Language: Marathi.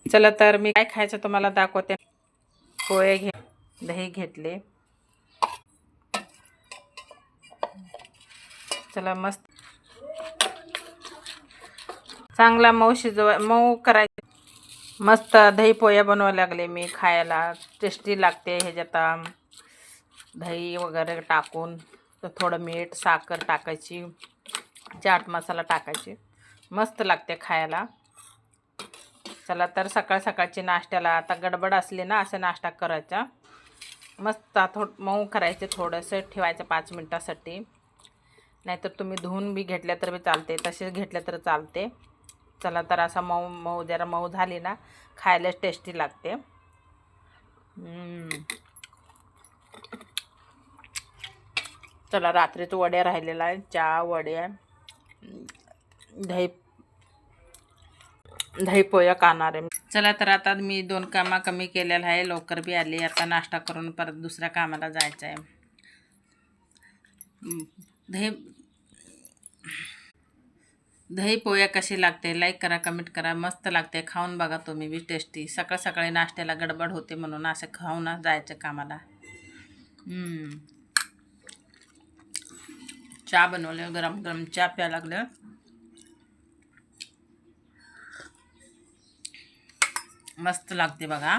चला तर मी काय खायचं तुम्हाला दाखवते. पोहे दही घेतले. चला मस्त चांगला मऊ करायचं. मस्त दही पोहे बनवायला लागले मी खायला. टेस्टी लागते. ह्याच्यात दही वगैरे टाकून तर थोडं मीठ साखर टाकायची, चाट मसाला टाकायची, मस्त लागते खायला. चला तर सकाळ सकाळची नाश्त्याला आता गडबड असली ना असं नाश्ता करायचा. मस्त मऊ करायचे, थोडंसं ठेवायचं 5 मिनटासाठी. नाहीतर तुम्ही धुवून बी घेतल्या तर बी चालते, तसेच घेतले तर चालते. चला तर असा मऊ जरा मऊ झाली ना खायला टेस्टी लागते. चला रात्रीच वड्या राहिलेला आहे, चहा वड्या दही पोया खाणार आहे. चला तर आता मी 2 कामा कमी केलेलं आहे. लवकर बी आली. आता नाश्ता करून परत दुसऱ्या कामाला जायचं आहे. दही पोया कशी लागते लाईक करा, कमेंट करा. मस्त लागते, खाऊन बघा तुम्ही बी. टेस्टी. सकाळ सकाळी नाश्त्याला गडबड होते म्हणून असं खाऊन जायचं कामाला. चहा बनवले, गरम गरम चहा प्यायला लागलं. मस्त लागते बघा.